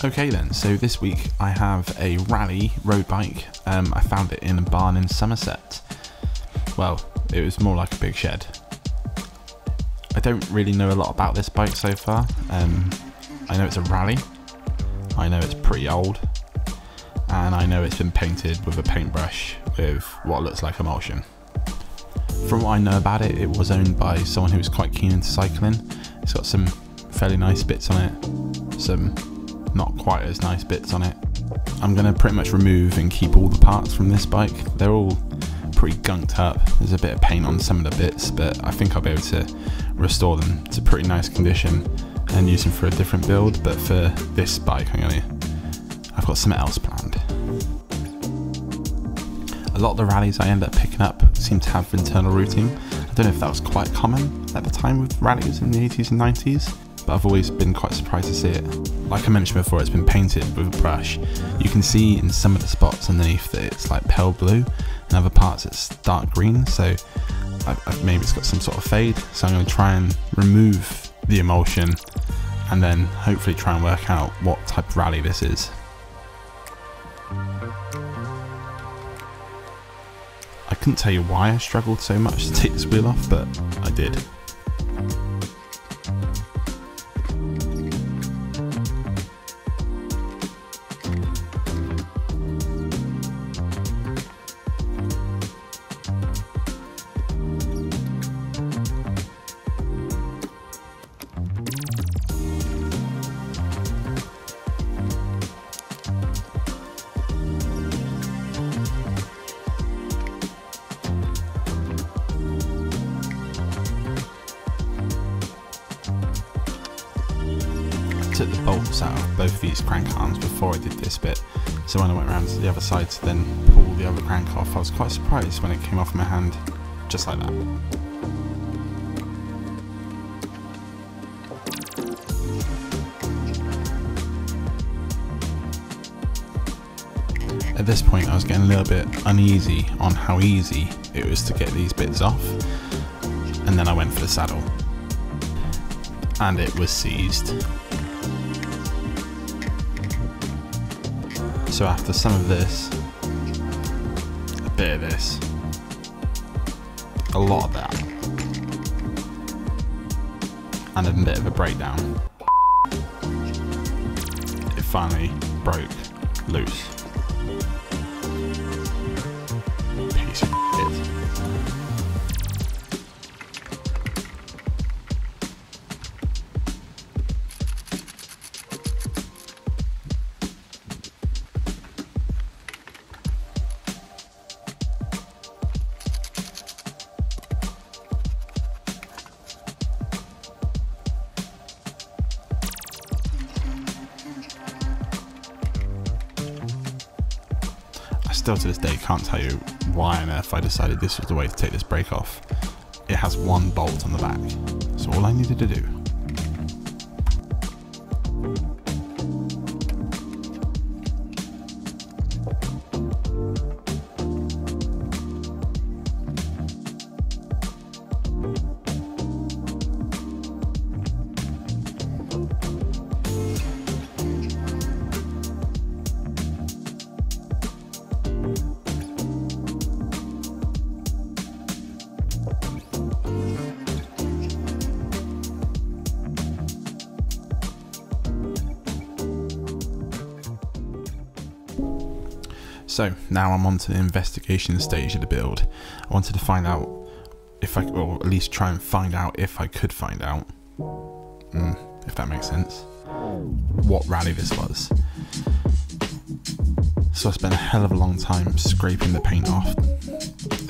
Okay then, so this week I have a Raleigh road bike. I found it in a barn in Somerset. Well, it was more like a big shed. I don't really know a lot about this bike so far. I know it's a Raleigh, I know it's pretty old, and I know it's been painted with a paintbrush with what looks like emulsion. From what I know about it, it was owned by someone who was quite keen into cycling. It's got some fairly nice bits on it, some not quite as nice bits on it. I'm going to pretty much remove and keep all the parts from this bike. They're all pretty gunked up. There's a bit of paint on some of the bits, but I think I'll be able to restore them to pretty nice condition and use them for a different build. But for this bike, I've got something else planned. A lot of the Rallies I end up picking up seem to have internal routing. I don't know if that was quite common at the time with Rallies in the 80s and 90s, but I've always been quite surprised to see it. Like I mentioned before, it's been painted with a brush. You can see in some of the spots underneath that it's like pale blue, and other parts it's dark green, so maybe it's got some sort of fade. So I'm going to try and remove the emulsion and then hopefully try and work out what type of Raleigh this is. I couldn't tell you why I struggled so much to take this wheel off, but I did. Took the bolts out of both these crank arms before I did this bit, so when I went around to the other side to then pull the other crank off, I was quite surprised when it came off my hand just like that. At this point I was getting a little bit uneasy on how easy it was to get these bits off, and then I went for the saddle and it was seized. So after some of this, a bit of this, a lot of that, and a bit of a breakdown, it finally broke loose. Piece of shit. Still to this day can't tell you why on earth I decided this was the way to take this brake off. It has one bolt on the back, so all I needed to do . So now I'm on to the investigation stage of the build. I wanted to find out if I, or at least try and find out if I could find out, if that makes sense, what Raleigh this was. So I spent a hell of a long time scraping the paint off.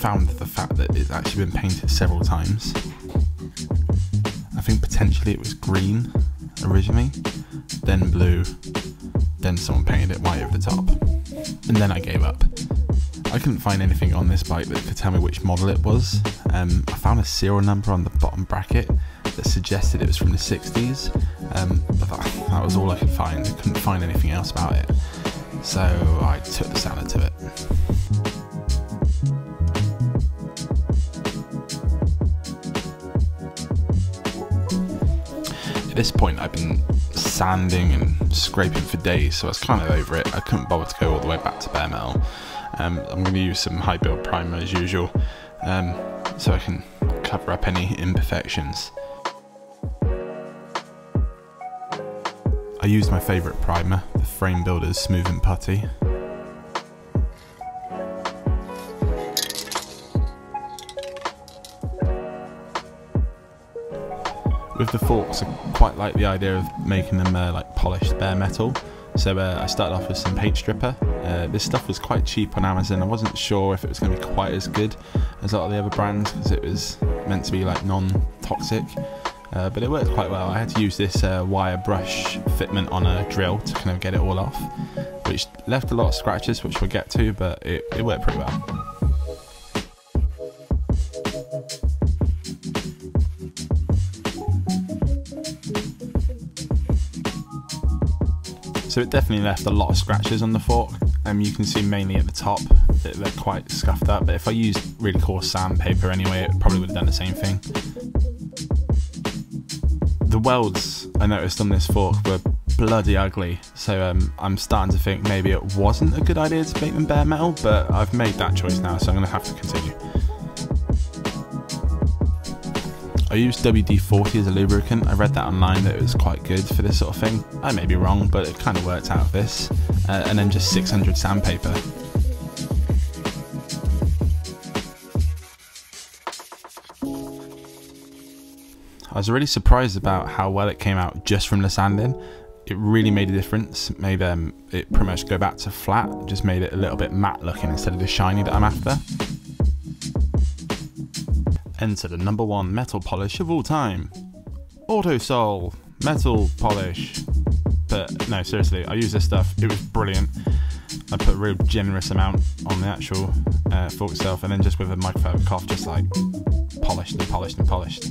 Found the fact that it's actually been painted several times. I think potentially it was green originally, then blue, then someone painted it white over the top. And then I gave up. I couldn't find anything on this bike that could tell me which model it was. I found a serial number on the bottom bracket that suggested it was from the 60s, but that was all I could find. I couldn't find anything else about it, so I took the salad to it. At this point I've been sanding and scraping for days, so I was kind of over it. I couldn't bother to go all the way back to bare metal. I'm going to use some high build primer as usual, so I can cover up any imperfections. I used my favourite primer, the Frame Builder's Smooth and Putty. With the forks, I quite like the idea of making them like polished bare metal. So I started off with some paint stripper. This stuff was quite cheap on Amazon. I wasn't sure if it was going to be quite as good as a lot of the other brands because it was meant to be like non-toxic. But it worked quite well. I had to use this wire brush fitment on a drill to kind of get it all off, which left a lot of scratches, which we'll get to, but it worked pretty well. So it definitely left a lot of scratches on the fork. You can see mainly at the top that they're quite scuffed up, but if I used really coarse sandpaper anyway, it probably would have done the same thing. The welds I noticed on this fork were bloody ugly, so I'm starting to think maybe it wasn't a good idea to make them bare metal, but I've made that choice now, so I'm going to have to continue. I used WD-40 as a lubricant. I read that online that it was quite good for this sort of thing. I may be wrong, but it kind of worked out of this. And then just 600 sandpaper. I was really surprised about how well it came out just from the sanding. It really made a difference. Made it pretty much go back to flat. Just made it a little bit matte looking instead of the shiny that I'm after. Enter the #1 metal polish of all time, Autosol metal polish. But no, seriously, I use this stuff. It was brilliant. I put a real generous amount on the actual fork itself, and then just with a microfiber cloth, just like polished and polished and polished.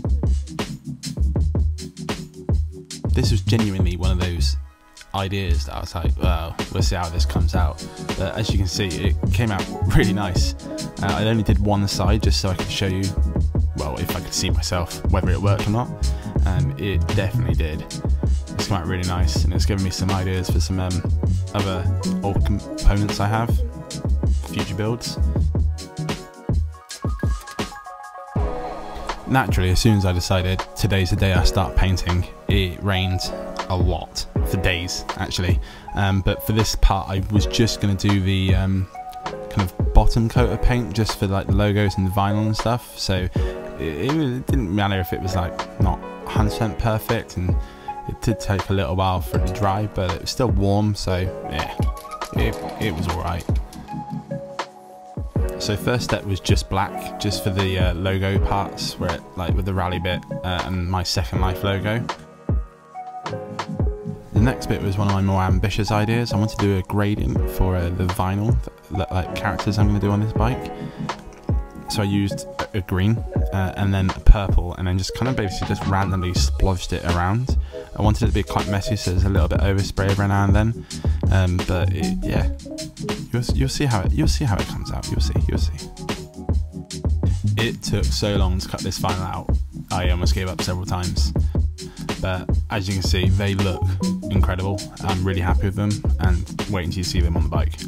This was genuinely one of those ideas that I was like, well, we'll see how this comes out. But as you can see, it came out really nice. I only did one side just so I could show you, well, if I could see myself, whether it worked or not. It definitely did. It's come out really nice, and it's given me some ideas for some other old components I have, future builds. Naturally, as soon as I decided today's the day I start painting, it rained a lot, for days actually. But for this part I was just going to do the kind of bottom coat of paint just for like the logos and the vinyl and stuff, so it didn't matter if it was like not 100% perfect, and it did take a little while for it to dry, but it was still warm, so yeah, it was alright. So first step was just black, just for the logo parts, where it, like with the Raleigh bit and my Second Life logo. The next bit was one of my more ambitious ideas. I wanted to do a gradient for the vinyl, like characters I'm going to do on this bike. So I used a green and then a purple, and then just kind of basically just randomly splodged it around. I wanted it to be quite messy, so there's a little bit overspray every now and then. But yeah, you'll see how it comes out. You'll see. It took so long to cut this final out. I almost gave up several times. But as you can see, they look incredible. I'm really happy with them, and waiting till you see them on the bike.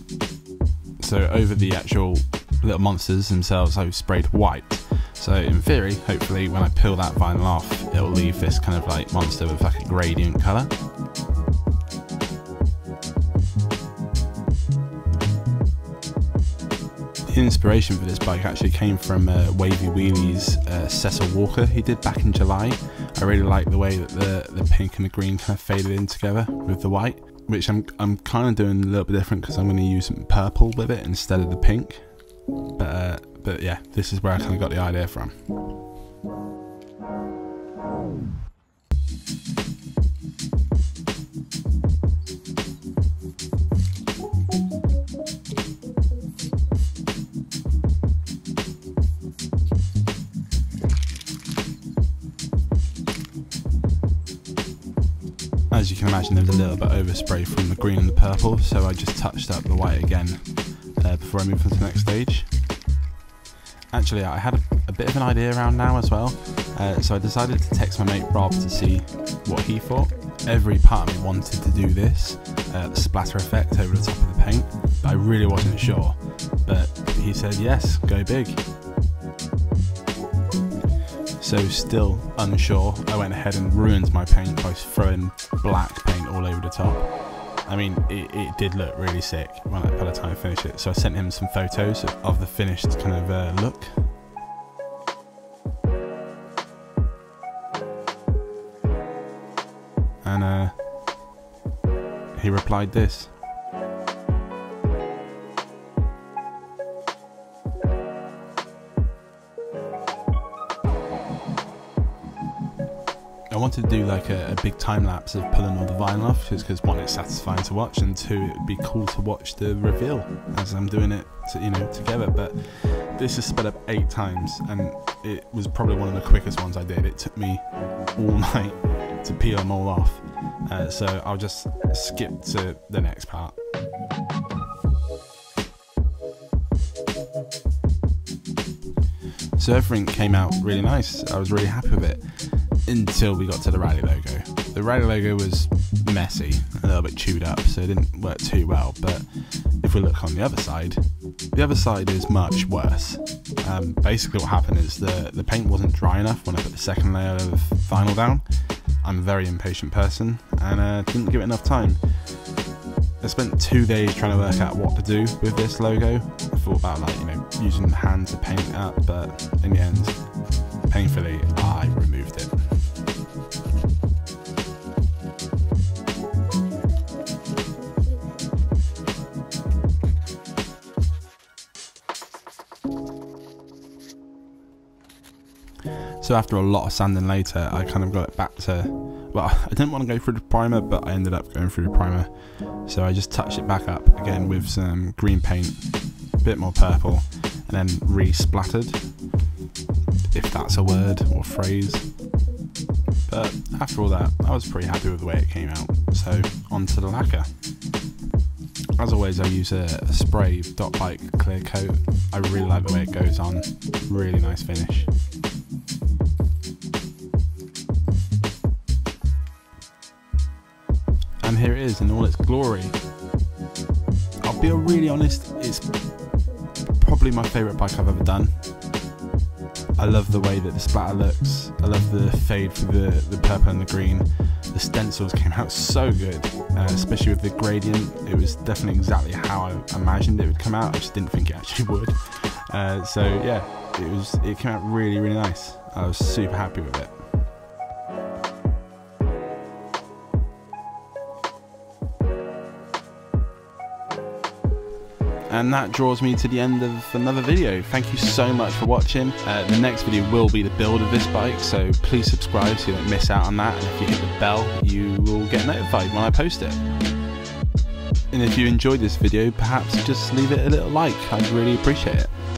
So over the actual little monsters themselves, I sprayed white. So in theory, hopefully when I peel that vinyl off, it'll leave this kind of like monster with like a gradient colour. The inspiration for this bike actually came from Wavy Wheelie's Cecil Walker he did back in July. I really like the way that the pink and the green kind of faded in together with the white, which I'm kind of doing a little bit different because I'm going to use some purple with it instead of the pink. But yeah, this is where I kind of got the idea from. As you can imagine, there's a little bit overspray from the green and the purple, so I just touched up the white again before I move on to the next stage. Actually, I had a bit of an idea around now as well, so I decided to text my mate Rob to see what he thought. every part of me wanted to do this, the splatter effect over the top of the paint. I really wasn't sure, but he said yes, go big. So still unsure, I went ahead and ruined my paint by throwing black paint all over the top. I mean, it did look really sick by the time I finished it, so I sent him some photos of the finished kind of look. And he replied this. I wanted to do like a big time lapse of pulling all the vinyl off, just because one, it's satisfying to watch, and two, it would be cool to watch the reveal as I'm doing it, together. But this is sped up 8 times, and it was probably one of the quickest ones I did. It took me all night to peel them all off, so I'll just skip to the next part. So everything came out really nice. I was really happy with it until we got to the Raleigh logo. The Raleigh logo was messy, a little bit chewed up, so it didn't work too well. But if we look on the other side is much worse. Basically what happened is the paint wasn't dry enough when I put the second layer of vinyl down. I'm a very impatient person, and didn't give it enough time. I spent 2 days trying to work out what to do with this logo. I thought about using the hand to paint it up, but in the end, painfully, I removed it. So after a lot of sanding later, I kind of got it back to, well, I didn't want to go through the primer, but I ended up going through the primer. So I just touched it back up again with some green paint, a bit more purple, and then re-splattered, if that's a word or phrase. But after all that, I was pretty happy with the way it came out. So onto the lacquer. As always, I use a spray.bike clear coat. I really like the way it goes on, really nice finish. And here it is in all its glory. I'll be really honest, it's probably my favourite bike I've ever done. I love the way that the splatter looks. I love the fade for the purple and the green. The stencils came out so good, especially with the gradient. It was definitely exactly how I imagined it would come out. I just didn't think it actually would. So yeah, it came out really, really nice. I was super happy with it. And that draws me to the end of another video. Thank you so much for watching. The next video will be the build of this bike, so please subscribe so you don't miss out on that. And if you hit the bell, you will get notified when I post it. And if you enjoyed this video, perhaps just leave it a little like. I'd really appreciate it.